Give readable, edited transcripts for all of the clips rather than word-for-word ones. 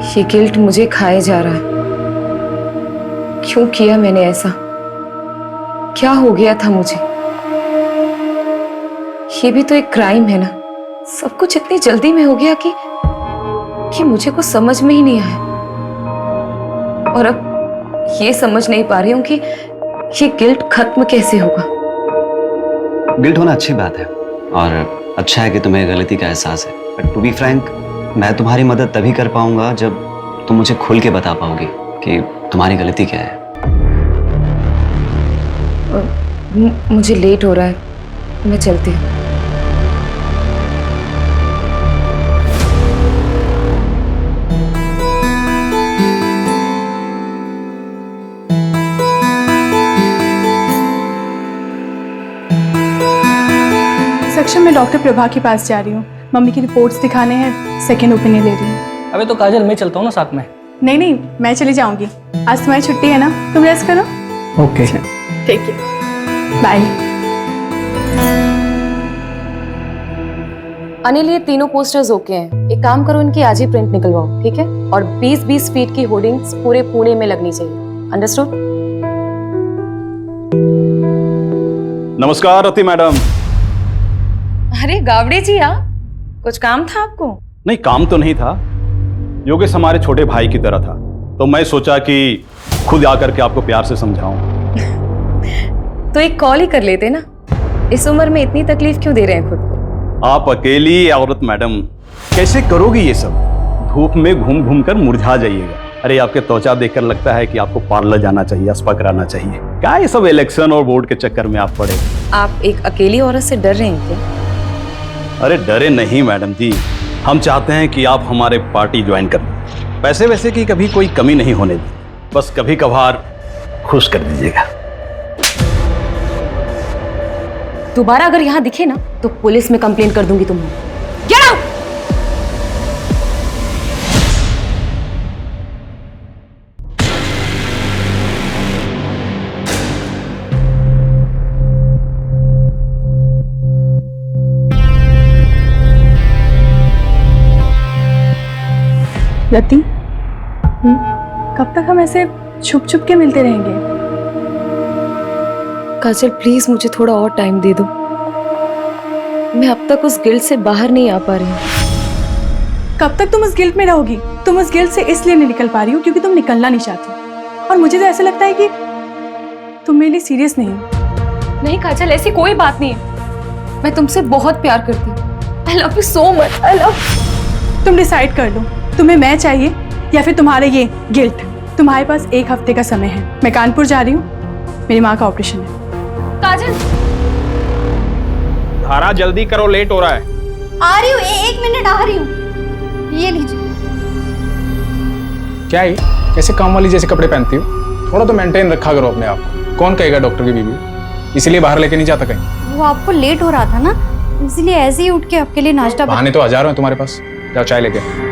ये गिल्ट मुझे खाए जा रहा है। क्यों किया मैंने ऐसा? क्या हो गया था मुझे? ये भी तो एक क्राइम है ना। सब कुछ इतनी जल्दी में हो गया कि मुझे कुछ समझ में ही नहीं आया। और अब ये समझ नहीं पा रही हूं कि ये गिल्ट खत्म कैसे होगा। गिल्ट होना अच्छी बात है और अच्छा है कि तुम्हें गलती का एहसास है। बट टू बी फ्रैंक, मैं तुम्हारी मदद तभी कर पाऊंगा जब तुम मुझे खुल के बता पाओगी कि तुम्हारी गलती क्या है। मुझे लेट हो रहा है, मैं चलती हूँ। सेक्शन में डॉक्टर प्रभा के पास जा रही हूँ। मम्मी की रिपोर्ट्स दिखाने हैं, सेकेंड ओपिनियन ले रही हूँ। अबे तो काजल, मैं चलता हूँ ना साथ में। नहीं, मैं चली जाऊंगी। आज तुम्हारी छुट्टी है ना, तुम रेस्ट करो। ओके ठीक है, बाय। अनिल, ये तीनों पोस्टर्स ओके हैं। एक काम करो, इनकी आज ही प्रिंट निकलवाओ, ठीक है? और 20-20 फीट की होर्डिंग्स पूरे पुणे में लगनी चाहिए। अंडरस्टूड? नमस्कार रति मैडम। अरे गावड़े जी, आप कुछ काम था आपको? नहीं, काम तो नहीं था। योगेश हमारे छोटे भाई की तरह था, तो मैं सोचा कि खुद आकर के आपको प्यार से समझाऊं। तो एक कॉल ही कर लेते ना। इस उम्र में इतनी तकलीफ क्यों दे रहे हैं खुद को? आप अकेली औरत मैडम, कैसे करोगी ये सब? धूप में घूम घूम कर मुरझा जाइएगा। अरे आपके त्वचा देखकर लगता है कि आपको पार्लर जाना चाहिए, स्पा कराना चाहिए। क्या ये सब इलेक्शन और वोट के चक्कर में आप पड़े? आप एक अकेली औरत से डर रहे हैं क्या? अरे डरे नहीं मैडम जी, हम चाहते हैं कि आप हमारे पार्टी ज्वाइन कर लें। पैसे वैसे की कभी कोई कमी नहीं होने दी, बस कभी कभार खुश कर दीजिएगा। दोबारा अगर यहाँ दिखे ना तो पुलिस में कंप्लेंट कर दूंगी तुम्हें। Get out! रति, कब तक हम ऐसे छुप छुप के मिलते रहेंगे? काजल प्लीज मुझे थोड़ा और टाइम दे दो। मैं अब तक उस गिल्ट से बाहर नहीं आ पा रही हूँ। कब तक तुम उस गिल्ट में रहोगी? तुम उस गिल्ट से इसलिए नहीं निकल पा रही हो क्योंकि तुम निकलना नहीं चाहती। और मुझे तो ऐसा लगता है कि तुम मेरे लिए सीरियस नहीं हो। नहीं काजल, ऐसी कोई बात नहीं है। मैं तुमसे बहुत प्यार करती हूँ। I love you so much. I love. तुम डिसाइड कर लो, तुम्हें मैं चाहिए या फिर तुम्हारे ये गिल्ट। तुम्हारे पास 1 हफ्ते का समय है। मैं कानपुर जा रही हूँ, मेरी माँ का ऑपरेशन है। काजल, धारा जल्दी करो, लेट हो रहा है। आ रही हूँ, 1 मिनट आ रही हूँ। ये लीजिए। क्या है? कैसे काम वाली जैसे कपड़े पहनती हो? थोड़ा तो मेंटेन रखा करो अपने आप को। कौन कहेगा डॉक्टर की बीवी? इसीलिए बाहर लेके नहीं जाता कहीं। वो आपको लेट हो रहा था ना, इसलिए ऐसे ही उठ के आपके लिए नाश्ता बहाने तो हजारों हैं तुम्हारे पास। जाओ चाय लेके।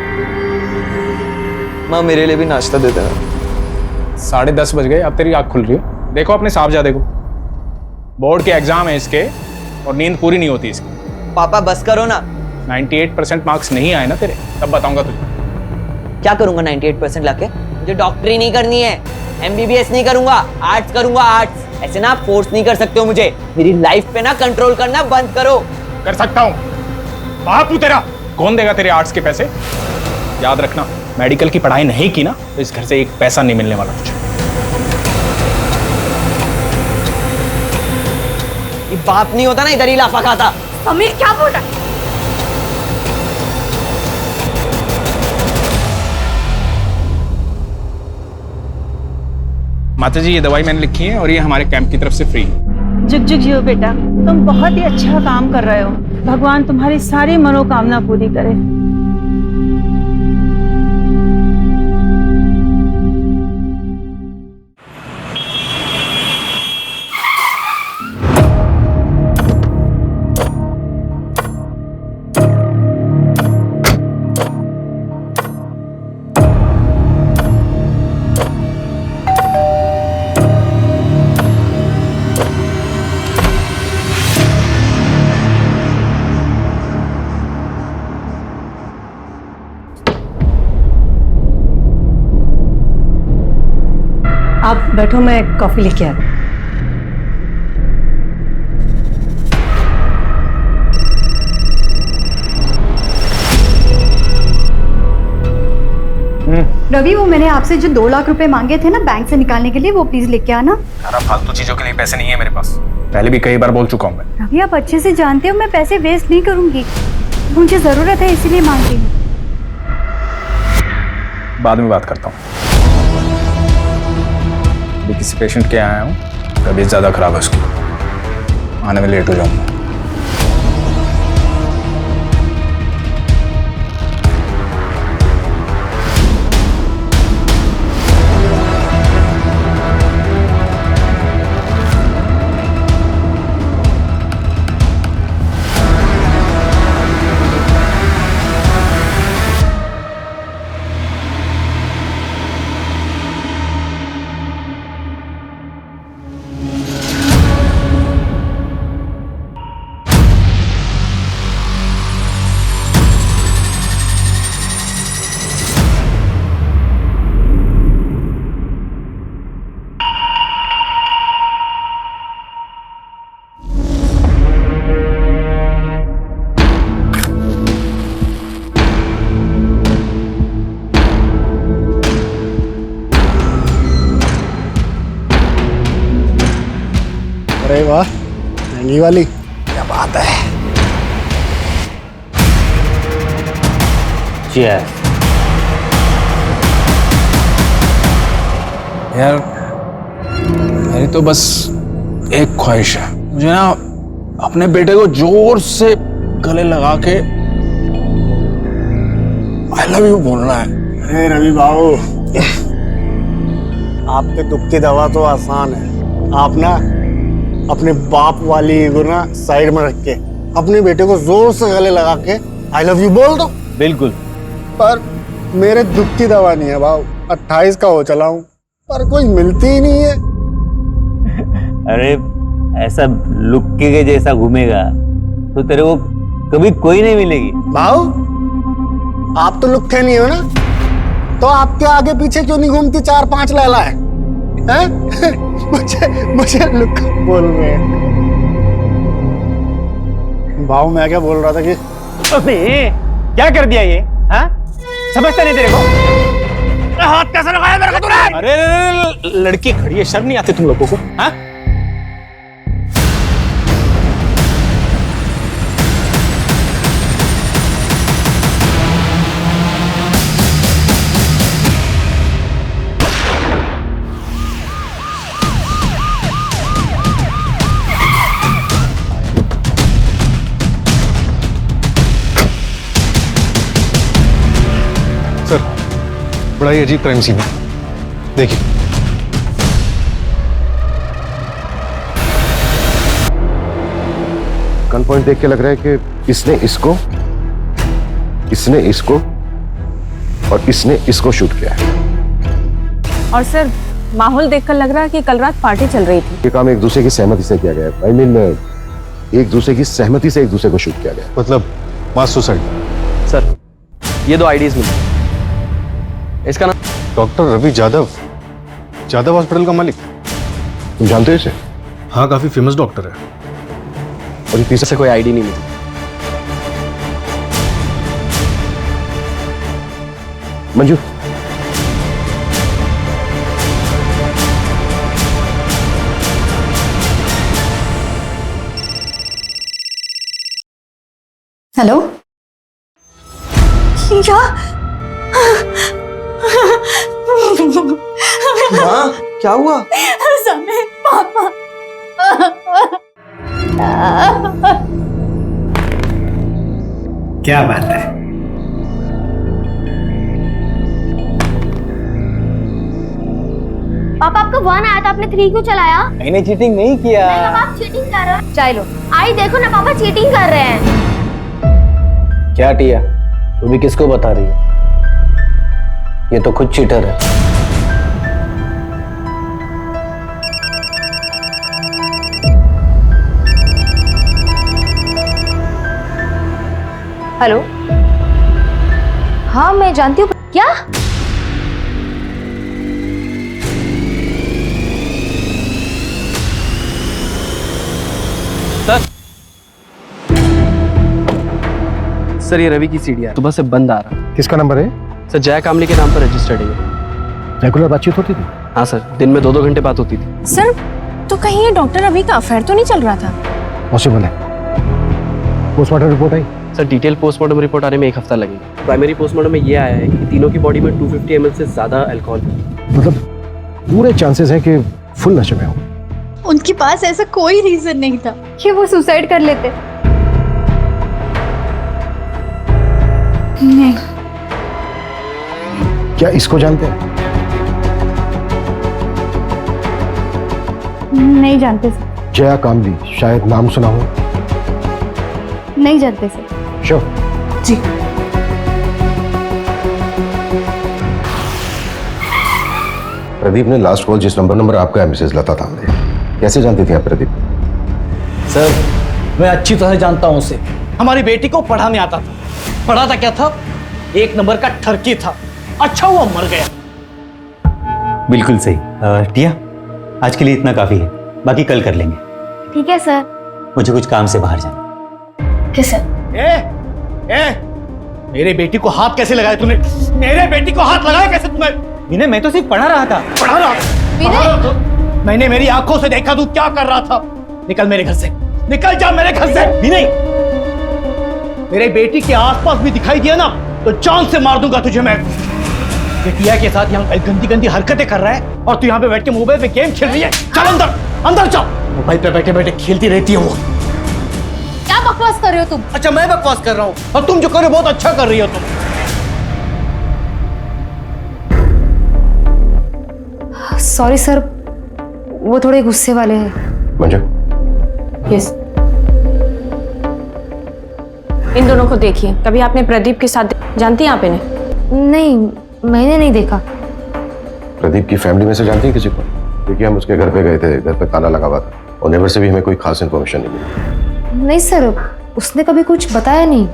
माँ मेरे लिए भी नाश्ता दे देना। 10:30 बज गए, अब तेरी आँख खुल रही है। देखो अपने साहब जा, देखो बोर्ड के एग्जाम है इसके और नींद पूरी नहीं होती इसकी। पापा बस करो ना। 98% मार्क्स नहीं आए ना तेरे, तब बताऊंगा तुझे। क्या करूंगा 98% लाके? मुझे डॉक्टरी नहीं करनी है, MBBS नहीं करूंगा, आर्ट्स करूंगा। आर्ट्स ऐसे ना फोर्स नहीं कर सकते हो मुझे। मेरी लाइफ पे ना कंट्रोल करना बंद करो। कर सकता हूँ, बापू तेरा कौन देगा तेरे आर्ट्स के पैसे? याद रखना, मेडिकल की पढ़ाई नहीं की ना तो इस घर से 1 पैसा नहीं मिलने वाला तुझे। ये बाप नहीं होता ना, इधर ही लाफा खाता। समीर क्या बोल रहा है? माता जी, ये दवाई मैंने लिखी है और ये हमारे कैंप की तरफ से फ्री है। जुग जुग जियो बेटा, तुम बहुत ही अच्छा काम कर रहे हो। भगवान तुम्हारी सारी मनोकामना पूरी करे। आप बैठो, मैं कॉफी लेके आ रही हूँ। रवि, वो मैंने आपसे जो 2 लाख रुपए मांगे थे ना बैंक से निकालने के लिए, वो प्लीज लेके आना। सारा फालतू चीजों के लिए पैसे नहीं है मेरे पास, पहले भी कई बार बोल चुका हूँ मैं। रवि, आप अच्छे से जानते हो मैं पैसे वेस्ट नहीं करूंगी, मुझे जरूरत है इसीलिए मांग रही हूँ। बाद में बात करता हूँ। अभी किसी पेशेंट के आया हूँ, तबीयत ज्यादा खराब है उसकी, आने में लेट हो जाऊंगा। अरे वाह, महंगी वाली, क्या बात है। यार मेरी तो बस एक ख्वाहिश है, मुझे ना अपने बेटे को जोर से गले लगा के आई लव यू बोलना है। अरे रवि बाबू, आपके दुख की दवा तो आसान है। आप ना अपने बाप वाली ईगो ना साइड में रख के अपने बेटे को जोर से गले लगा के आई लव यू बोल दो। बिल्कुल। पर मेरे दुख की दवा नहीं है बाबू, 28 का हो चला हूँ पर कोई मिलती ही नहीं है। अरे ऐसा लुक्के के जैसा घूमेगा तो तेरे को कभी कोई नहीं मिलेगी। भाऊ, आप तो लुक्के नहीं हो ना, तो आपके आगे पीछे क्यों नहीं घूमती 4-5 लैला है? मुझे लुक बोल रहे हैं। भाऊ, मैं क्या बोल रहा था कि अबे क्या कर दिया ये? हाँ, समझता नहीं तेरे को? हाथ कैसे लगाया मेरे को तूने? अरे लड़की खड़ी है, शर्म नहीं आती तुम लोगों को? हाँ? सर, बड़ा ही अजीब क्राइम सीन है, देखिए। गन पॉइंट देख के लग रहा है कि इसने इसको और इसने इसको शूट किया है। और सर, माहौल देखकर लग रहा है कि कल रात पार्टी चल रही थी। ये काम एक दूसरे की सहमति से किया गया है। I mean, एक दूसरे की सहमति से एक दूसरे को शूट किया गया है। मतलब मास सुसाइड। सर, ये 2 आईडीज मिली। इसका नाम डॉक्टर रवि यादव, यादव हॉस्पिटल का मालिक। तुम जानते हो इसे? हाँ, काफी फेमस डॉक्टर है। और ये तीसरा से कोई आईडी नहीं मिली। मंजू, हेलो, माँ, क्या हुआ? समय पापा। क्या बात है? पापा, आपका 1 आया था, आपने 3 क्यों चलाया? मैंने चीटिंग नहीं किया। पापा, आप चीटिंग कर रहे हो। चाय लो। आई देखो ना पापा, चीटिंग कर रहे हैं। क्या टिया, तू भी किसको बता रही है? ये तो खुद चीटर है। हेलो, हाँ मैं जानती हूँ। क्या? सर ये रवि की सीढ़ियाँ सुबह से बंद आ रहा। किसका नंबर है? सर जय कामली के नाम पर रजिस्टर्ड है। रेगुलर बातचीत होती थी? हाँ सर, दिन में 2-2 घंटे बात होती थी। सर तो कहीं ये डॉक्टर रवि का अफेयर तो नहीं चल रहा था? पॉसिबल है। पोस्टमार्टम रिपोर्ट आई? सर डिटेल पोस्टमार्टम रिपोर्ट आने में 1 हफ्ता लगेगा। प्राइमरी पोस्टमार्टम में ये आया है कि तीनों की बॉडी में 250 ml से ज्यादा अल्कोहल है। मतलब पूरे चांसेस हैं कि फुल नशे में हो। उनके पास ऐसा कोई रीजन नहीं था कि वो सुसाइड कर लेते। नहीं। क्या इसको जानते हैं? नहीं जानते सर। जया कामली, शायद नाम सुना हो। नहीं जानते सर। श्योर? जी। प्रदीप ने लास्ट कॉल जिस नंबर आपका है मिसेज लता तांबे, कैसे जानती थी आप प्रदीप? सर मैं अच्छी तरह जानता हूं उसे। हमारी बेटी को पढ़ाने आता था। पढ़ाता क्या था? 1 नंबर का ठरकी था। अच्छा हुआ मर गया। बिल्कुल सही। टिया, आज के लिए इतना काफी है, बाकी कल कर लेंगे। ठीक है सर। मुझे कुछ काम से बाहर जाना। ठीक सर। मेरे बेटी को हाथ कैसे लगाया तूने? मेरे बेटी को हाथ लगाया कैसे तूने? विनय, मैं तो सिर्फ पढ़ा रहा था। पढ़ा रहा था? मैंने मेरी आंखों से देखा तू क्या कर रहा था। निकल मेरे घर से, निकल जा मेरे घर से। विनय, मेरे बेटी के आसपास भी दिखाई दिया ना तो जान से मार दूंगा तुझे मैं। टिया के साथ यहाँ गंदी गंदी हरकतें कर रहा है और तू यहाँ पे बैठ के मोबाइल पे गेम खेल रही है। चल अंदर, अंदर चल। मोबाइल पे बैठे बैठे खेलती रहती है वो। क्या बकवास कर रहे हो तुम? अच्छा मैं बकवास कर रहा हूँ और तुम जो कर रहे हो बहुत अच्छा कर रही हो तुम। सॉरी सर, वो थोड़े गुस्से वाले हैं। मंजू, यस। इन दोनों को देखिए। कभी आपने प्रदीप के साथ जानती हैं आप इन्हें? नहीं, मैंने नहीं देखा। प्रदीप की फैमिली में से जानती है किसी को? देखिए हम उसके घर पे गए थे, घर पे ताला लगा हुआ था और नेबर से भी हमें कोई खास इन्फॉर्मेशन नहीं मिली। नहीं सर, उसने कभी कुछ बताया नहीं।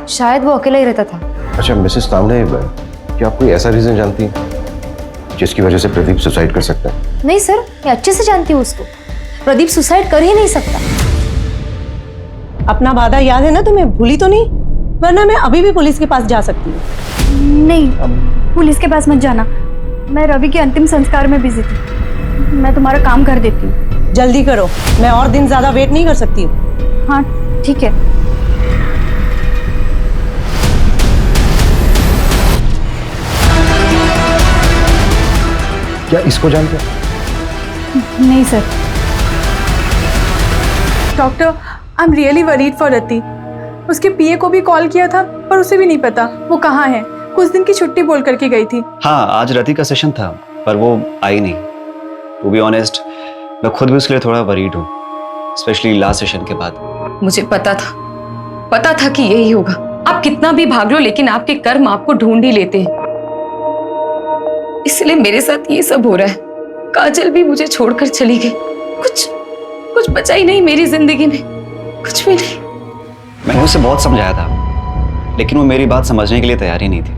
शायद वो अकेला ही रहता था। अच्छा मिसेस तांबे, क्या आप कोई ऐसा रीजन जानती हैं जिसकी वजह से प्रदीप सुसाइड कर सकता है? नहीं सर, मैं अच्छे से जानती हूँ उसको। प्रदीप सुसाइड कर ही नहीं सकता। अपना वादा याद है ना तुम्हें? भूली तो नहीं? वरना मैं अभी भी पुलिस के पास जा सकती हूँ। नहीं, पुलिस के पास मत जाना। मैं रवि के अंतिम संस्कार में बिजी थी। मैं तुम्हारा काम कर देती हूँ। जल्दी करो, मैं और दिन ज्यादा वेट नहीं कर सकती हूँ। हाँ ठीक है। क्या इसको जानते हैं? नहीं sir. Doctor, I am really worried for Rati. उसके पीए को भी कॉल किया था पर उसे भी नहीं पता वो कहाँ है। कुछ दिन की छुट्टी बोल करके गई थी। हाँ, आज रति का सेशन था पर वो आई नहीं। टू बी ऑनेस्ट, मैं खुद भी उसके लिए थोड़ा वरीड हूँ, स्पेशली लास्ट सेशन के बाद। मुझे पता था कि यही होगा। आप कितना भी भाग लो लेकिन आपके कर्म आपको ढूंढ ही लेते हैं। इसलिए मेरे साथ ये सब हो रहा है। काजल भी मुझे छोड़कर चली गई। कुछ बचा ही नहीं मेरी जिंदगी में, कुछ भी नहीं। मैंने उसे बहुत समझाया था लेकिन वो मेरी बात समझने के लिए तैयार ही नहीं थी।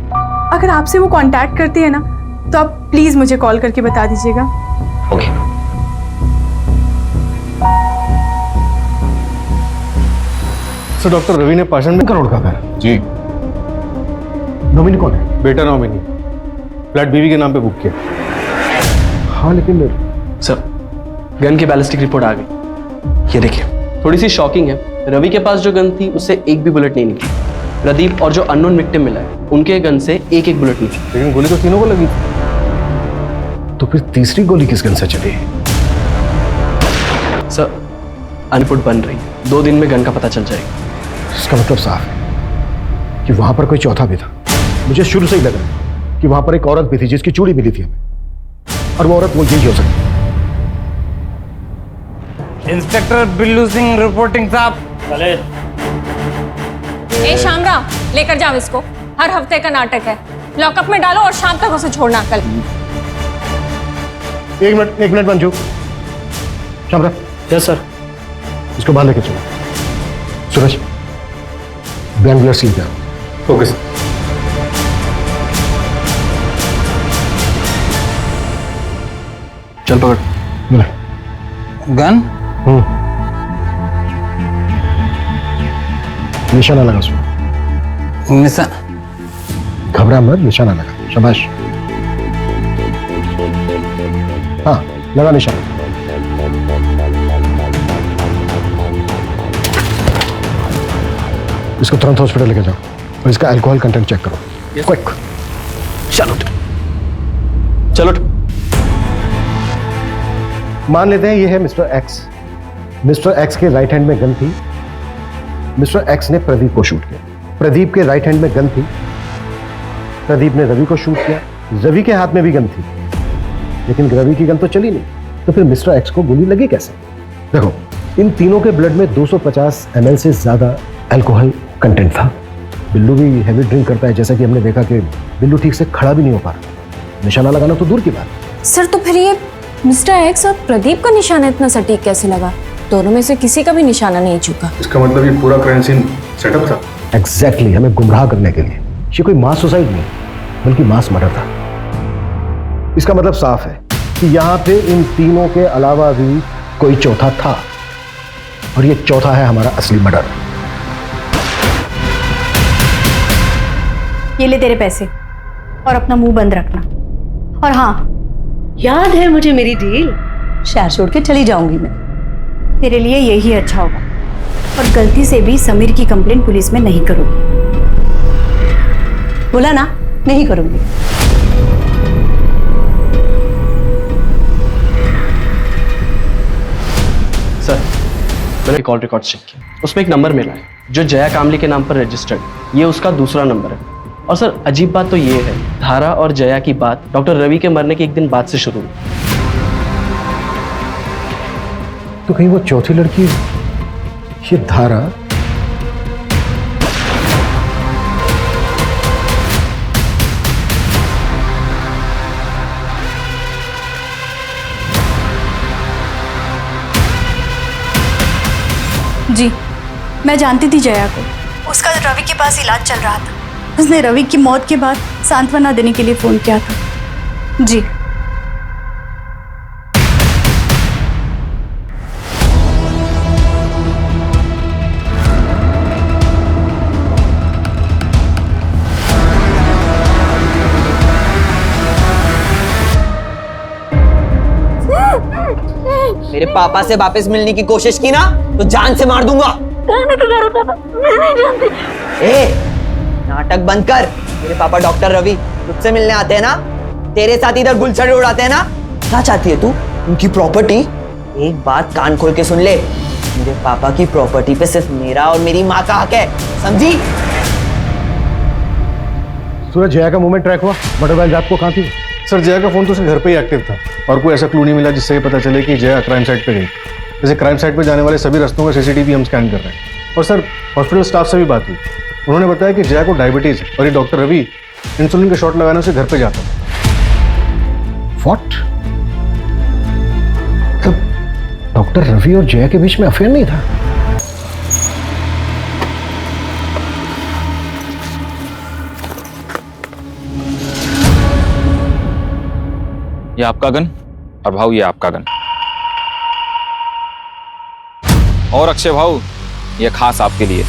अगर आपसे वो कांटेक्ट करती है ना तो आप प्लीज मुझे कॉल करके बता दीजिएगा। ओके। सर डॉक्टर रवि ने पाषाण में करोड़ का घर? जी। नॉमिनी कौन है? बेटा नॉमिनी, फ्लैट बीवी के नाम पे बुक किया। हाँ लेकिन सर गन की बैलिस्टिक रिपोर्ट आ गई। ये देखिए, थोड़ी सी शॉकिंग है। रवि के पास जो गन थी उससे एक भी बुलेट नहीं निकली। प्रदीप और जो अननोन विक्टिम मिला है उनके गन से एक बुलेट निकली। लेकिन गोली तो तीनों को लगी। तो फिर तीसरी गोली किस गन से चली? सर अनपुट बन रही है, 2 दिन में गन का पता चल जाएगा। इसका मतलब साफ है कि वहां पर कोई चौथा भी था। मुझे शुरू से ही लग रहा है कि वहां पर एक औरत भी थी जिसकी चूड़ी मिली थी हमें, और वो औरत वो यही हो सकती है। इंस्पेक्टर बिल्लू सिंह रिपोर्टिंग साहब। ए शामराव, लेकर जाओ इसको। हर हफ्ते का नाटक है। लॉकअप में डालो और शाम तक उसे छोड़ना। कल एक minute Manju. Shamrao. Yes sir. इसको बाहर लेके चलो। सूरज, बैंगलोर सील करो। Okay sir. चल पकड़। मिला गन? निशाना लगा उसमें। घबरा मत, निशाना लगा। शाबाश। हाँ, लगा निशाना। इसको तुरंत हॉस्पिटल लेके जाओ और इसका अल्कोहल कंटेंट चेक करो। क्विक। चलो चलो। मान लेते हैं ये है मिस्टर एक्स। मिस्टर एक्स के राइट हैंड में गन थी। मिस्टर एक्स ने प्रदीप को शूट किया। प्रदीप के राइट हैंड में गन थी। प्रदीप ने रवि को शूट किया। रवि के हाथ में भी गन थी, लेकिन रवि की गन तो चली नहीं, तो फिर मिस्टर एक्स को गोली लगी कैसे? देखो, इन तीनों के ब्लड में 250 ml से ज्यादा अल्कोहल कंटेंट था। बिल्लू भी हैवी ड्रिंक करता है, जैसा कि हमने देखा कि बिल्लू ठीक से खड़ा भी नहीं हो पा रहा। निशाना लगाना तो दूर की बात। सर तो फिर ये मिस्टर एक्स और प्रदीप का निशाना इतना सटीक कैसे लगा? दोनों में से किसी का भी निशाना नहीं चुका। इसका मतलब ये पूरा क्राइम सीन सेटअप था। एग्जैक्टली, हमें गुमराह करने के लिए। ये कोई मास सुसाइड नहीं, बल्कि मास मर्डर था। इसका मतलब साफ है कि यहाँ पे इन तीनों के अलावा भी कोई चौथा था, और ये चौथा है हमारा असली मर्डर। ये ले तेरे पैसे और अपना मुंह बंद रखना। और हाँ, याद है मुझे मेरी डील। शहर छोड़ के चली जाऊंगी मैं। तेरे लिए यही अच्छा होगा, और गलती से भी समीर की कंप्लेंट पुलिस में नहीं करोगी। बोला ना, नहीं करूंगी। सर, मैंने कॉल रिकॉर्ड चेक किया, उसमें एक नंबर मिला है जो जया कामली के नाम पर रजिस्टर्ड। ये उसका दूसरा नंबर है। और सर, अजीब बात तो ये है, धारा और जया की बात डॉक्टर रवि के मरने के एक दिन बाद से शुरू हुई। तो कहीं वो चौथी लड़की, ये धारा, जी, मैं जानती थी जया को। उसका रवि के पास इलाज चल रहा था। उसने रवि की मौत के बाद सांत्वना देने के लिए फोन किया था। जी। मेरे पापा से वापस मिलने की कोशिश की ना तो जान से मार दूंगा। ए, नाटक बंद कर। मेरे पापा डॉक्टर रवि तुझसे मिलने आते हैं ना, तेरे साथ इधर गुलछड़े उड़ाते हैं ना। क्या चाहती है तू? उनकी प्रॉपर्टी? एक बात कान खोल के सुन ले, मेरे पापा की प्रॉपर्टी पे सिर्फ मेरा और मेरी माँ का हक है, समझी? सूरज, जया का मूवमेंट ट्रैक हुआ? मर्डर वाली रात को कहाँ थी? सर, जया का फोन तो उसके घर पे ही एक्टिव था, और कोई ऐसा क्लू नहीं मिला जिससे ये पता चले कि जया क्राइम साइट पे गई। जैसे क्राइम साइट पे जाने वाले सभी रास्तों का सीसीटीवी हम स्कैन कर रहे हैं। और सर, हॉस्पिटल स्टाफ से भी बात हुई, उन्होंने बताया कि जया को डायबिटीज और ये डॉक्टर रवि इंसुलिन के शॉट लगाने से घर पे जाता था। व्हाट? डॉक्टर रवि और जया के बीच में अफेयर नहीं था? ये आपका गन और भाऊ ये आपका गन, और अक्षय भाऊ ये खास आपके लिए।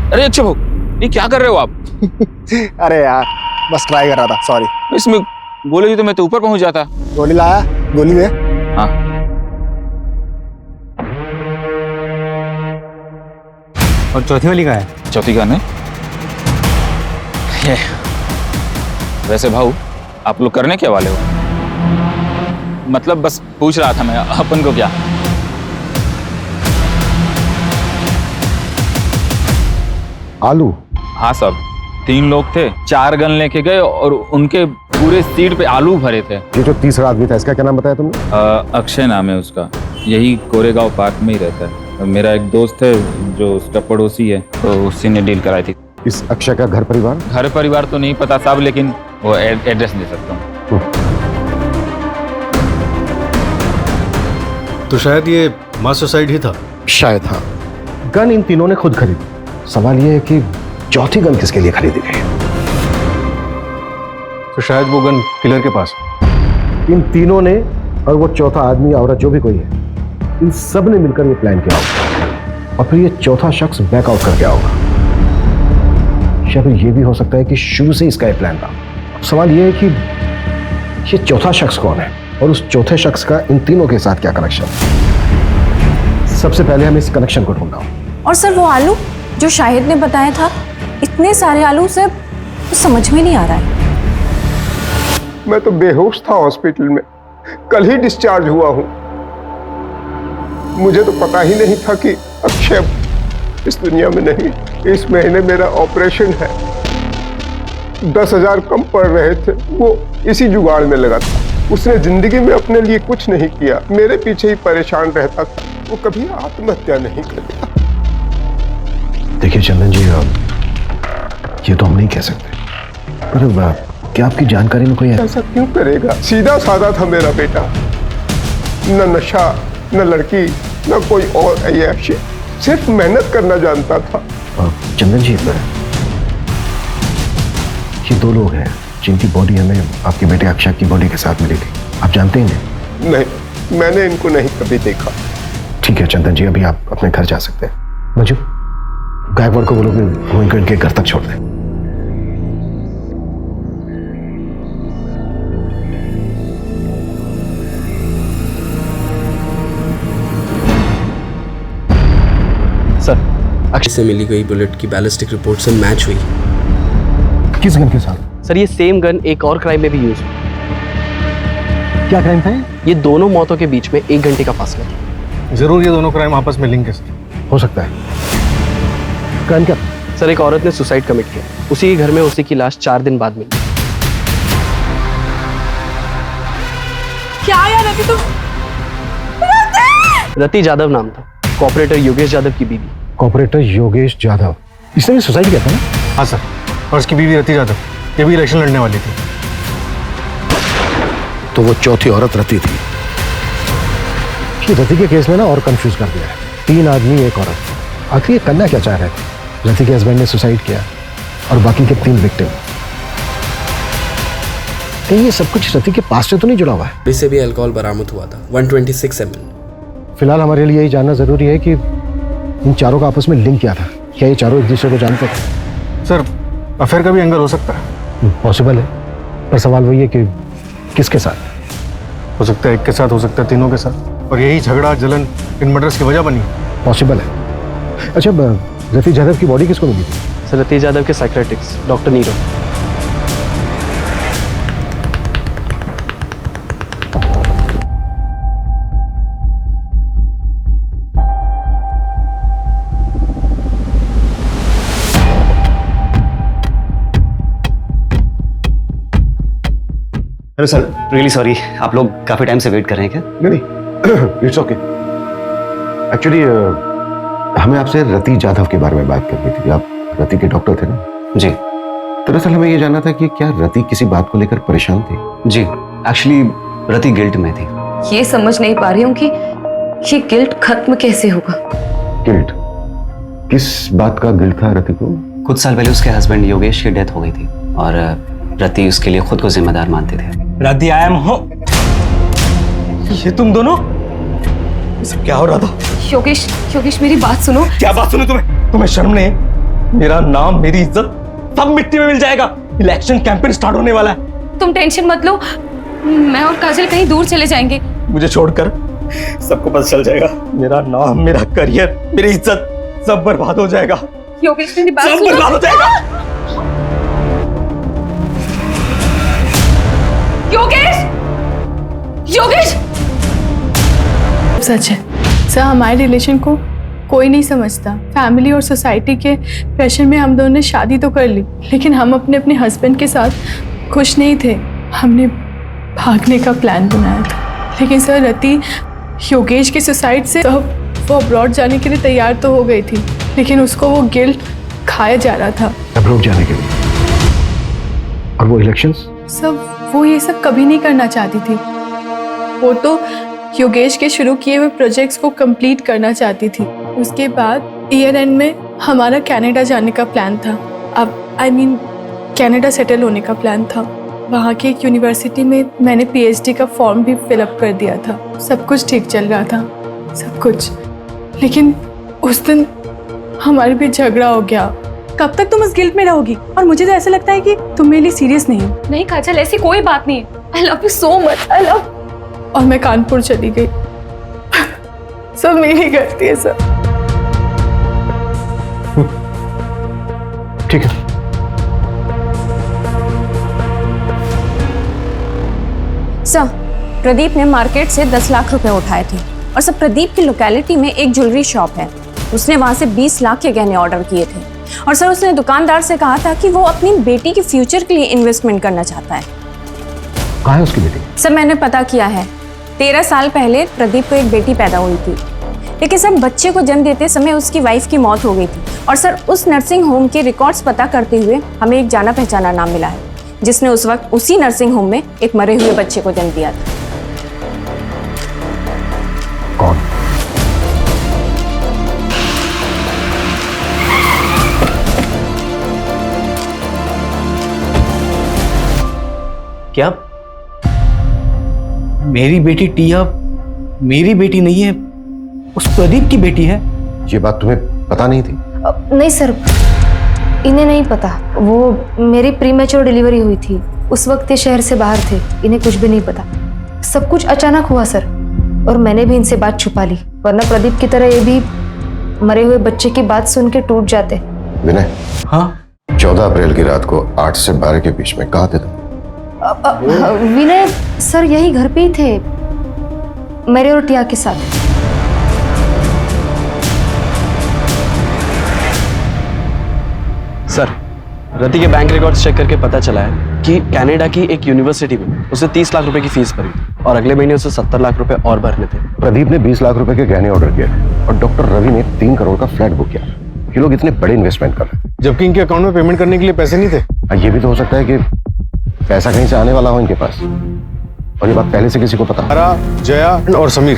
अरे अक्षय भाऊ, ये क्या कर रहे हो आप? अरे यार, बस ट्राई कर रहा था, सॉरी। इसमें गोली दी तो मैं तो ऊपर पहुंच जाता। गोली लाया? गोली दे। हाँ, और चौथी वाली कहाँ है? चौथी गन है ये। वैसे भाऊ, आप लोग करने क्या वाले हो? मतलब बस पूछ रहा था मैं, अपन को क्या? आलू? हाँ साहब, 3 लोग थे, 4 गन लेके गए और उनके पूरे सीट पे आलू भरे थे। ये जो तीसरा आदमी था, इसका क्या नाम बताया तुमने? अक्षय नाम है उसका, यही कोरेगांव पार्क में ही रहता है। मेरा एक दोस्त है जो उसका पड़ोसी है, तो उसी ने डील कराई थी। इस अक्षय का घर परिवार? घर परिवार तो नहीं पता साहब, लेकिन वो एड्रेस दे सकता हूँ। तो शायद ये मास सुसाइड ही था। शायद हाँ। गन इन तीनों ने खुद खरीदी। सवाल ये है कि चौथी गन किसके लिए खरीदी गई? तो शायद वो गन किलर के पास। इन तीनों ने और वो चौथा आदमी, औरत, जो भी कोई है, इन सब ने मिलकर ये प्लान किया। और फिर ये चौथा शख्स बैकआउट कर गया होगा। या फिर ये भी हो सकता है कि शुरू से इसका ये प्लान था। अब सवाल ये है कि ये चौथा शख्स कौन है और उस चौथे शख्स का इन तीनों के साथ क्या कनेक्शन। सबसे पहले हम इस कनेक्शन को ढूंढना होगा। और सर वो आलू जो शाहिद ने बताया था, इतने सारे आलू सर, तो समझ में नहीं आ रहा है। मैं तो बेहोश था हॉस्पिटल में, कल ही डिस्चार्ज हुआ हूं। मुझे तो पता ही नहीं था कि अक्षय इस दुनिया में नहीं। इस महीने मेरा ऑपरेशन है। 10,000 कम पड़ रहे थे, वो इसी जुगाड़ में लगा था। उसने जिंदगी में अपने लिए कुछ नहीं किया, मेरे पीछे ही परेशान रहता था। वो कभी आत्महत्या नहीं करता। देखिए चंदन जी, ये तो हम नहीं कह सकते, पर क्या आपकी जानकारी में कोई है? ऐसा क्यों करेगा? सीधा साधा था मेरा बेटा, न नशा, न लड़की, न कोई और ऐश, सिर्फ मेहनत करना जानता था। चंदन जी, ये दो लोग हैं जिनकी बॉडी हमें आपके बेटे अक्षय की बॉडी के साथ मिली थी। आप जानते ही नहीं? नहीं, मैंने इनको नहीं कभी देखा। ठीक है चंदन जी, अभी आप अपने घर जा सकते हैं। मंजू, गायकवाड़ को बोलो कि वो इनको इनके घर तक छोड़ दें। सर, अक्षय से मिली गई बुलेट की बैलिस्टिक रिपोर्ट से मैच हुई। किस गन के साथ? सर, ये सेम गन एक और क्राइम में भी यूज हुई। क्या क्राइम था ये? दोनों मौतों के बीच में 1 घंटे का फासला था। जरूर ये दोनों क्राइम आपस में लिंक है सर। हो सकता है। क्राइम क्या? सर, एक औरत ने सुसाइड कमिट किया, उसी के घर में उसी की लाश 4 दिन बाद मिली। क्या यार रति, तुम रति जाधव नाम था, कॉपरेटर योगेश जाधव की बीवी। कॉपरेटर योगेश जाधव, इसने भी सुसाइड किया था ना? हाँ सर, और उसकी बीवी रति जाधव, ये भी इलेक्शन लड़ने वाली थी। तो वो चौथी औरत रति थी। कि रति के केस में ना और कंफ्यूज कर दिया है। 3 आदमी 1 औरत। आखिर ये करना क्या चाह रहे थे? रति के हस्बैंड ने सुसाइड किया और बाकी के 3 विक्टिम। कहीं ये सब कुछ रति के पास से तो नहीं जुड़ा हुआ है? इससे भी अल्कोहल बरामद हुआ था, 126 ml। फिलहाल हमारे लिए यही जानना जरूरी है कि इन चारों का आपस में लिंक क्या था। क्या ये चारों एक दूसरे को जानते थे? सर, अफेयर का भी एंगल हो सकता है। पॉसिबल है, पर सवाल वही है कि किसके साथ? हो सकता है एक के साथ, हो सकता है तीनों के साथ, और यही झगड़ा जलन इन मर्डर्स की वजह बनी। पॉसिबल है। अच्छा, रति जाधव की बॉडी किसको मिली थी? सर, रति जाधव के psychiatrist doctor Nirav. Hello sir, really sorry, आप लोग काफी टाइम से वेट कर रहे हैं क्या? नहीं, इट्स ओके। एक्चुअली हमें आपसे रति जाधव के बारे में बात करनी थी। आप रति के डॉक्टर थे ना? जी। दरअसल हमें ये जानना था कि क्या रति किसी बात को लेकर परेशान थी? जी, एक्चुअली रति गिल्ट में थी। ये समझ नहीं पा रही हूँ कि ये गिल्ट खत्म कैसे होगा। गिल्ट? किस बात का गिल्ट था रति को? कुछ साल पहले उसके हस्बैंड योगेश की डेथ हो गई थी और रति उसके लिए खुद को जिम्मेदार मानते थे। रति, आई एम होम। ये तुम दोनों? ये सब क्या हो रहा था? योगेश, योगेश मेरी बात सुनो। क्या बात सुनो? तुम्हें शर्म नहीं? मेरा नाम, मेरी इज्जत सब मिट्टी में मिल जाएगा। इलेक्शन कैंपेन स्टार्ट होने वाला है। तुम टेंशन मत लो, मैं और काजल कहीं दूर चले जाएंगे। मुझे छोड़कर सबको पता चल जाएगा। मेरा नाम, मेरा करियर, मेरी इज्जत सब बर्बाद हो जाएगा। योगेश मेरी बात सब सुनो। बर्बाद हो जाएगा। योगेश, योगेश! सच है सर, हमारे रिलेशन को कोई नहीं समझता। फैमिली और सोसाइटी के प्रेशर में हम दोनों ने शादी तो कर ली, लेकिन हम अपने अपने हस्बैंड के साथ खुश नहीं थे। हमने भागने का प्लान बनाया था, लेकिन सर रति योगेश के सुसाइड से तो वो अब्रॉड जाने के लिए तैयार तो हो गई थी, लेकिन उसको वो गिल्ट खाया जा रहा था। अब्रॉड जाने के लिए? और वो इलेक्शंस? सब वो ये सब कभी नहीं करना चाहती थी। वो तो योगेश के शुरू किए हुए प्रोजेक्ट्स को कंप्लीट करना चाहती थी। उसके बाद ईयर एंड में हमारा कनाडा जाने का प्लान था। अब कनाडा सेटल होने का प्लान था। वहाँ की एक यूनिवर्सिटी में मैंने PhD का फॉर्म भी फिलअप कर दिया था। सब कुछ ठीक चल रहा था, सब कुछ। लेकिन उस दिन हमारे बीच झगड़ा हो गया। कब तक तुम इस गिल्ट में रहोगी? और मुझे तो ऐसा लगता है कि तुम मेरे लिए सीरियस नहीं हो। नहीं काजल, ऐसी कोई बात नहीं है। I love you so much, I love. और मैं कानपुर चली गई। सब मेरी गलती है सर। ठीक है। सर, प्रदीप ने मार्केट से 10 लाख रुपए उठाए थे और सर प्रदीप की लोकेलिटी में एक ज्वेलरी शॉप है, उसने वहां से 20 लाख के गहने ऑर्डर किए थे और सर उसने दुकानदार से कहा था कि वो अपनी बेटी के फ्यूचर के लिए इन्वेस्टमेंट करना चाहता है। कहाँ है उसकी बेटी? सर मैंने पता किया है, 13 साल पहले प्रदीप को एक बेटी पैदा हुई थी, लेकिन सर बच्चे को जन्म देते समय उसकी वाइफ की मौत हो गई थी और सर उस नर्सिंग होम के रिकॉर्ड्स पता करते हुए हमें एक जाना पहचाना नाम मिला है जिसने उस वक्त उसी नर्सिंग होम में एक मरे हुए बच्चे को जन्म दिया था। कौन? क्या मेरी बेटी टिया मेरी बेटी नहीं है, उस प्रदीप की बेटी है? ये बात तुम्हें पता नहीं थी? नहीं सर, इन्हें नहीं पता। वो मेरी प्रीमेच्योर डिलीवरी हुई थी, उस वक्त ये शहर से बाहर थे, इन्हें कुछ भी नहीं पता। सब कुछ अचानक हुआ सर, और मैंने भी इनसे बात छुपा ली, वरना प्रदीप की तरह ये भी मरे हुए बच्चे की बात सुन के टूट जाते। विनय, हाँ 14 अप्रैल की रात को 8 से 12 के बीच में कहाँ थे तुम? विनय सर यही घर पे ही थे, मेरे और टिया के साथ। सर, रति के बैंक रिकॉर्ड्स चेक करके पता चला है कि कनाडा की एक यूनिवर्सिटी में उसे 30 लाख रुपए की फीस भरी और अगले महीने उसे 70 लाख रुपए और भरने थे। प्रदीप ने 20 लाख रुपए के गहने ऑर्डर किए थे और डॉक्टर रवि ने 3 करोड़ का फ्लैट बुक किया। ये लोग इतने बड़े इन्वेस्टमेंट कर रहे थे, जबकि इनके अकाउंट में पेमेंट करने के लिए पैसे नहीं थे। ये भी तो हो सकता है कि पैसा कहीं से आने वाला हो इनके पास, और ये बात पहले से किसी को पता। तारा, जया और समीर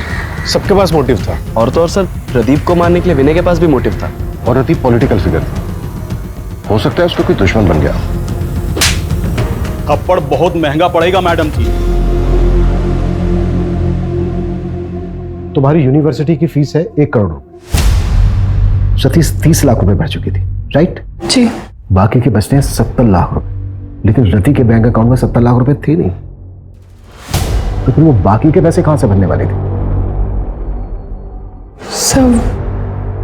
सबके पास मोटिव था। और तो और सर, प्रदीप को मारने के लिए विनय के पास भी मोटिव था। और रति पॉलिटिकल फिगर थी, हो सकता है उसको कोई दुश्मन बन गया। थप्पड़ बहुत महंगा पड़ेगा मैडम जी। तुम्हारी यूनिवर्सिटी की फीस है 1 करोड़ रुपए, सतीश 30 लाख रुपए भर चुकी थी, राइट? जी। बाकी के बचते हैं 70 लाख रुपए, लेकिन रति के बैंक अकाउंट में 70 लाख रुपए थे नहीं, तो फिर वो बाकी के पैसे कहां से भरने वाले थे? सब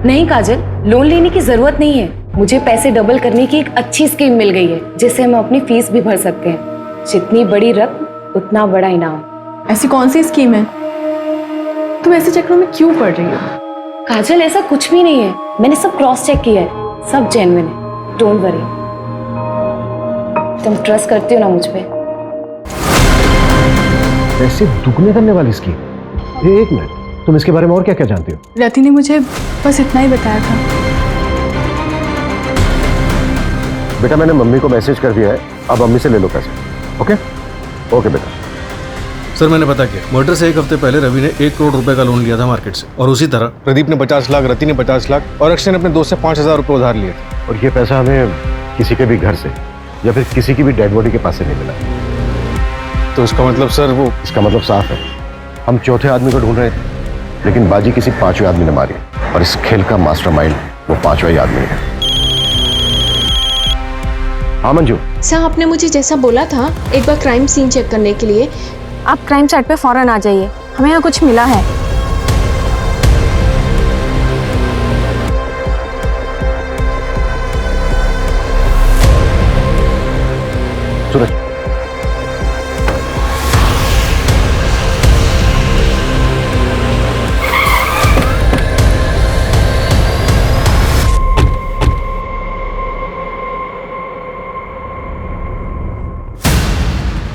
नहीं काजल, लोन लेने की जरूरत नहीं है। मुझे पैसे डबल करने की एक अच्छी स्कीम मिल गई है, जिससे हम अपनी फीस भी भर सकते हैं। जितनी बड़ी रकम उतना बड़ा इनाम। ऐसी कौन सी स्कीम है? तुम ऐसे चक्रों में क्यों पड़ रही हो? काजल ऐसा कुछ भी नहीं है, मैंने सब क्रॉस चेक किया है, सब जेन्युइन है, डोंट वरी। तुम ट्रस्ट करती हो ना मुझ पे? पैसे दुगने करने वाली स्कीम? एक मिनट, तुम इसके बारे में और क्या क्या जानती हो? रति ने मुझे बस इतना ही बताया था। बेटा मैंने मम्मी को मैसेज कर दिया है, अब मम्मी से ले लो पैसे। ओके ओके बेटा। सर मैंने पता किया, मर्डर से 1 हफ्ते पहले रवि ने 1 करोड़ रुपए का लोन लिया था मार्केट से, और उसी तरह प्रदीप ने 50 लाख, रति ने 50 लाख और अक्षय ने अपने दोस्त से 5,000 रुपए उधार लिए थे। और ये पैसा हमें किसी के भी घर से या फिर किसी की भी डेड बॉडी के पास से नहीं मिला। तो इसका मतलब सर वो? इसका मतलब साफ है, हम चौथे आदमी को ढूंढ रहे थे, लेकिन बाजी किसी 5वें आदमी ने मारी, और इस खेल का मास्टरमाइंड वो 5वां ही आदमी है। हाँ मंजू। सर, आपने मुझे जैसा बोला था एक बार क्राइम सीन चेक करने के लिए, आप क्राइम साइट पे फौरन आ जाइए, हमें यहाँ कुछ मिला है। सूरज,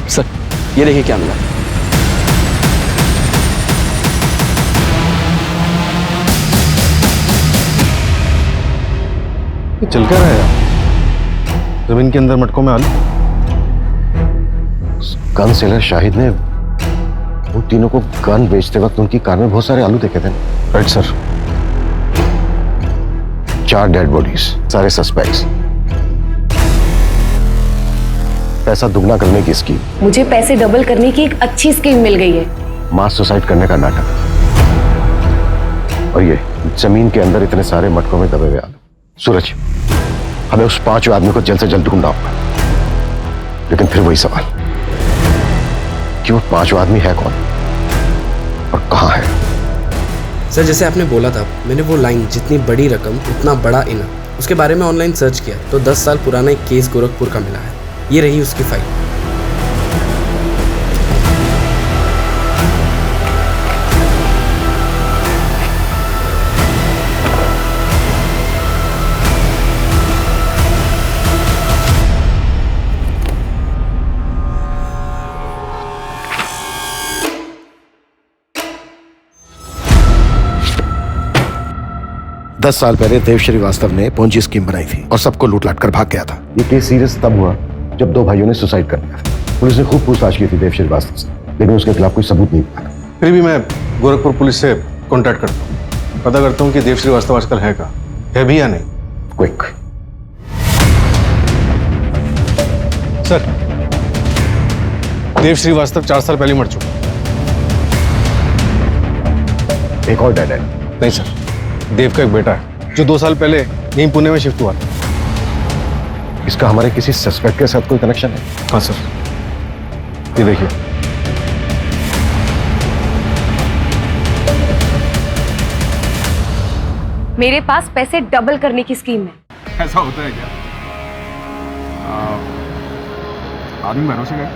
सर ये देखिए क्या मिला। ये चल क्या रहा है यार? जमीन के अंदर मटकों में आलू। गन सेलर शाहिद ने वो तीनों को गन बेचते वक्त उनकी कार में बहुत सारे आलू देखे थे। Right sir. 4 डेड बॉडीज, सारे सस्पेक्ट्स। पैसा दुगना करने की स्कीम। मुझे पैसे डबल करने की एक अच्छी स्कीम मिल गई है। मास सुसाइड करने का नाटक। और ये जमीन के अंदर इतने सारे मटकों में दबे हुए आलू। सूरज, हमें उस 5 आदमी को जल्द से जल्द ढूंढना होगा, लेकिन फिर वही सवाल कि वो 5 आदमी है कौन और कहां है। सर जैसे आपने बोला था, मैंने वो लाइन जितनी बड़ी रकम उतना बड़ा इनाम, उसके बारे में ऑनलाइन सर्च किया तो 10 साल पुराना एक केस गोरखपुर का मिला है। ये रही उसकी फाइल। दस साल पहले देव श्रीवास्तव ने पोंजी स्कीम बनाई थी और सबको लूट-लाट कर भाग गया था। ये केस सीरियस तब हुआ जब 2 भाइयों ने सुसाइड कर लिया था। पुलिस ने खूब पूछताछ की थी देव श्रीवास्तव से, लेकिन उसके खिलाफ कोई सबूत नहीं मिला। फिर भी मैं गोरखपुर पुलिस से कांटेक्ट करता हूँ, पता करता हूँ कि देव श्रीवास्तव आजकल है कहाँ, है भी या नहीं। क्विक। सर, देव श्रीवास्तव 4 साल पहले मर चुका। एक और डेड है? नहीं सर, देव का एक बेटा है जो 2 साल पहले यहीं पुणे में शिफ्ट हुआ था। इसका हमारे किसी सस्पेक्ट के साथ कोई कनेक्शन है? हाँ सर, ये देखिए। मेरे पास पैसे डबल करने की स्कीम है। ऐसा होता है क्या? आदमी भरोसे गए?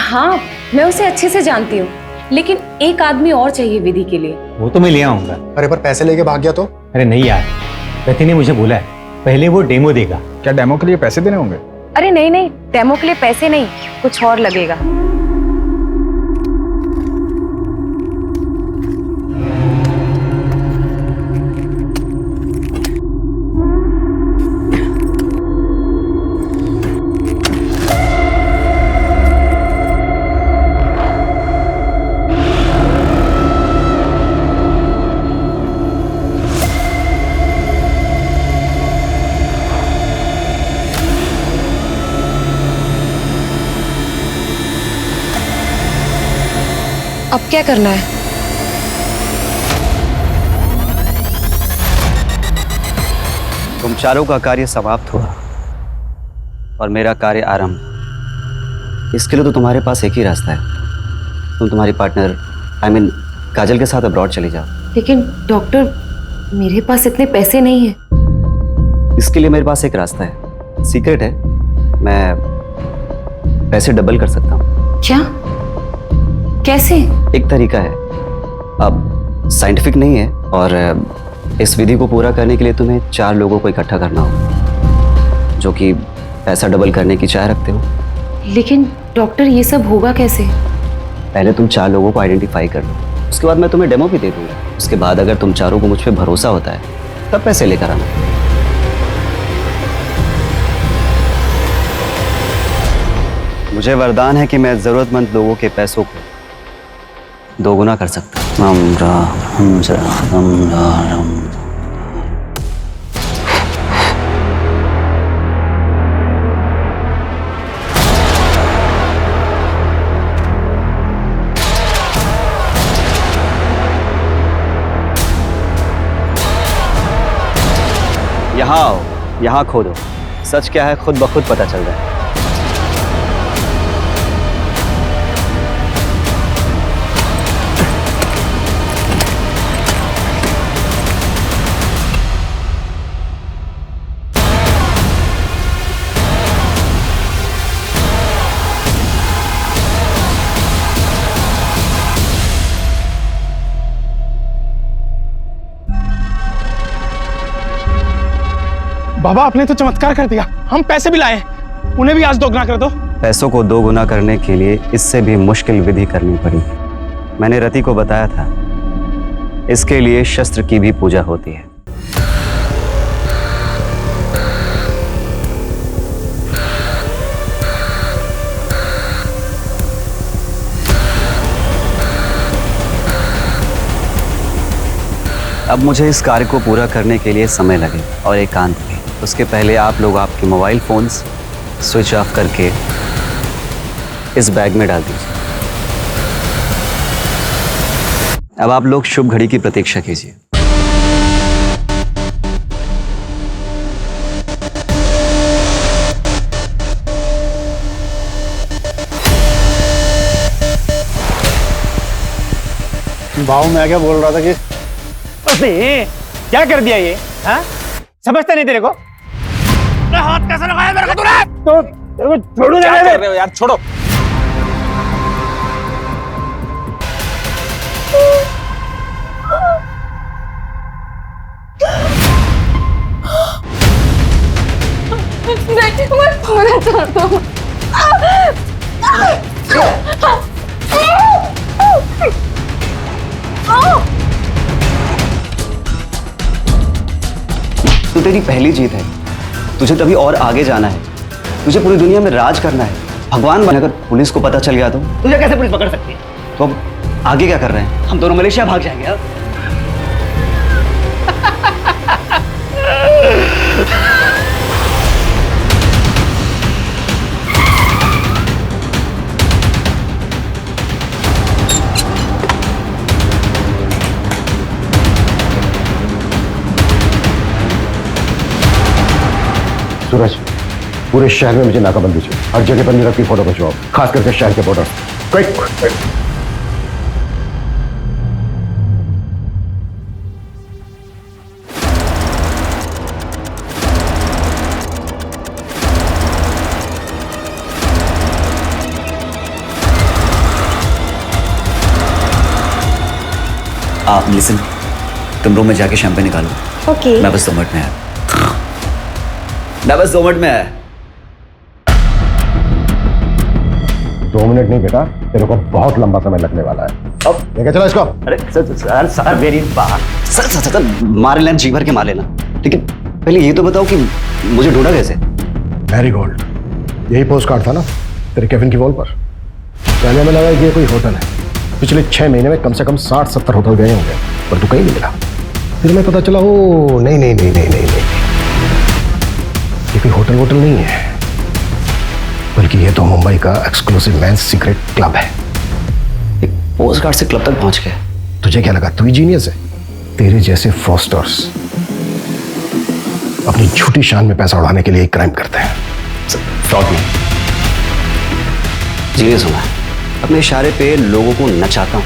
हाँ, मैं उसे अच्छे से जानती हूँ, लेकिन एक आदमी और चाहिए विधि के लिए। वो तो मैं ले आऊंगा। अरे पर पैसे लेके भाग गया तो? अरे नहीं यार, रति ने मुझे बोला है पहले वो डेमो देगा। क्या डेमो के लिए पैसे देने होंगे? अरे नहीं नहीं, डेमो के लिए पैसे नहीं, कुछ और लगेगा। अब क्या करना है? तुम चारों का कार्य समाप्त हुआ और मेरा कार्य आरंभ। इसके लिए तो तुम्हारे पास एक ही रास्ता है, तुम तुम्हारी पार्टनर काजल के साथ अब्रॉड चले जाओ। लेकिन डॉक्टर, मेरे पास इतने पैसे नहीं हैं। इसके लिए मेरे पास एक रास्ता है, सीक्रेट है, मैं पैसे डबल कर सकता हूँ। क्या? कैसे? एक तरीका है, अब साइंटिफिक नहीं है, और इस विधि को पूरा करने के लिए तुम्हें 4 लोगों को इकट्ठा करना हो जो कि पैसा डबल करने की चाह रखते हो। लेकिन डॉक्टर, ये सब होगा कैसे? पहले तुम 4 लोगों को आइडेंटिफाई कर लो, उसके बाद मैं तुम्हें डेमो भी दे दूंगा। उसके बाद अगर तुम चारों को मुझ पे भरोसा होता है तब पैसे लेकर आना। मुझे वरदान है कि मैं जरूरतमंद लोगों के पैसों को 2 गुना कर सकता हूँ। यहाँ आओ, यहाँ खोदो, सच क्या है खुद ब खुद पता चल रहा है। बाबा, आपने तो चमत्कार कर दिया, हम पैसे भी लाए, उन्हें भी आज 2 गुना कर दो। पैसों को 2 गुना करने के लिए इससे भी मुश्किल विधि करनी पड़ी। मैंने रति को बताया था, इसके लिए शस्त्र की भी पूजा होती है। अब मुझे इस कार्य को पूरा करने के लिए समय लगे और एकांत भी। उसके पहले आप लोग आपके मोबाइल फोन्स स्विच ऑफ करके इस बैग में डाल दीजिए। अब आप लोग शुभ घड़ी की प्रतीक्षा कीजिए। भाव मैं क्या बोल रहा था कि उसने क्या कर दिया ये? हाँ? समझता नहीं तेरे को? हाथ कैसे लगाया मेरे को तूने? तो तेरे को छोड़ू क्या नहीं कर रहे हो यार, छोड़ो। नहीं, मैं खोना चाहता हूँ। तो तेरी पहली जीत है, तुझे तभी और आगे जाना है, तुझे पूरी दुनिया में राज करना है। भगवान बने, अगर पुलिस को पता चल गया तो तुझे कैसे पुलिस पकड़ सकती है? तो अब आगे क्या कर रहे हैं? हम दोनों मलेशिया भाग जाएंगे अब। सूरज, पूरे शहर में मुझे नाकाबंदी चाहिए। हर जगह पर नीरव की फोटो खिंचवाओ, खास करके शहर के बॉर्डर। क्विक। आप लिसन, तुम रूम में जाके शैंपेन निकालो। ओके। मैं बस 2 मिनट में आया। मैं बस 2 मिनट में आया। 2 मिनट नहीं बेटा, तेरे को बहुत लंबा समय लगने वाला है। अब लेके चलो इसको। अरे सर मेरी बात। सर मार लेना, जी भर के मार लेना, लेकिन पहले ये तो बताओ कि मुझे ढूंढा कैसे? मैरीगोल्ड, यही पोस्ट कार्ड था ना तेरे केविन की वॉल पर। पहले हमें लगा कि ये कोई होटल है। पिछले 6 महीने में कम से कम 60-70 होटल गए होंगे, पर तू कहीं नहीं मिला। फिर मैं पता चला, ओ नहीं नहीं नहीं नहीं नहीं नहीं, ये कोई होटल वोटल नहीं है, बल्कि ये तो मुंबई का एक्सक्लूसिव मेंस सीक्रेट क्लब है। एक पोस्ट कार्ड से क्लब तक पहुंच गए। तुझे क्या लगा तू ही जीनियस है? तेरे जैसे फ्रॉस्टर्स अपनी झूठी शान में पैसा उड़ाने के लिए क्राइम करते हैं। फ्रॉड नहीं, जीनियस हूं मैं। अपने इशारे पे लोगों को नचाता हूं,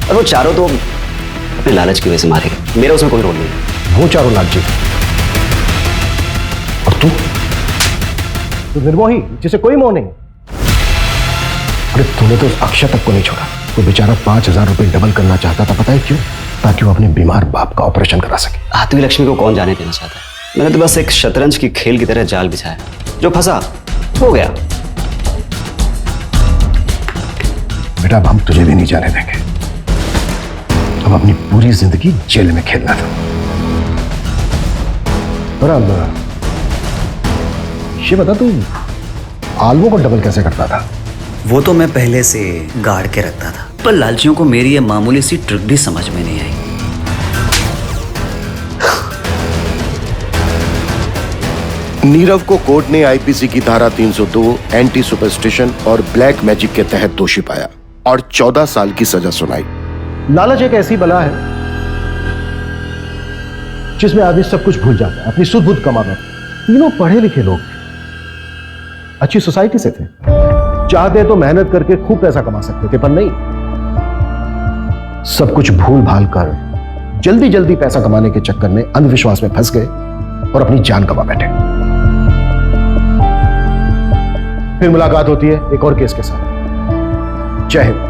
और वो चारों तो अपने लालच की वजह से मारेगा। मेरा उसमें कोई रोल नहीं है। वो चारों लालची, और तू निर्मोही जिसे कोई मोह नहीं। अरे तूने तो उस अक्षय तक को नहीं छोड़ा। वो बेचारा 5,000 रुपए डबल करना चाहता था, पता है क्यों? ताकि वो अपने बीमार बाप का ऑपरेशन करा सके। आतवी लक्ष्मी को कौन जाने देना चाहता है? मैंने तो बस एक शतरंज की खेल की तरह जाल बिछाया, जो फंसा हो गया। बेटा अब हम तुझे भी नहीं जाने देंगे। अब अपनी पूरी जिंदगी जेल में खेलना था। और अब ये बता, तू आलमों को डबल कैसे करता था? वो तो मैं पहले से गाड़ के रखता था, पर लालचियों को मेरी ये मामूली सी ट्रिक भी समझ में नहीं आई। नीरव को कोर्ट ने आईपीसी की धारा 302 एंटी सुपरस्टिशन और ब्लैक मैजिक के तहत दोषी पाया और 14 साल की सजा सुनाई। लालच एक ऐसी बला है जिसमें आदमी सब कुछ भूल जाता है, अपनी सुध बुध कमाता है। तीनों पढ़े लिखे लोग अच्छी सोसाइटी से थे, चाहते तो मेहनत करके खूब पैसा कमा सकते थे, पर नहीं, सब कुछ भूल भाल कर जल्दी जल्दी पैसा कमाने के चक्कर में अंधविश्वास में फंस गए और अपनी जान गंवा बैठे। फिर मुलाकात होती है एक और केस के साथ। जय हिंद।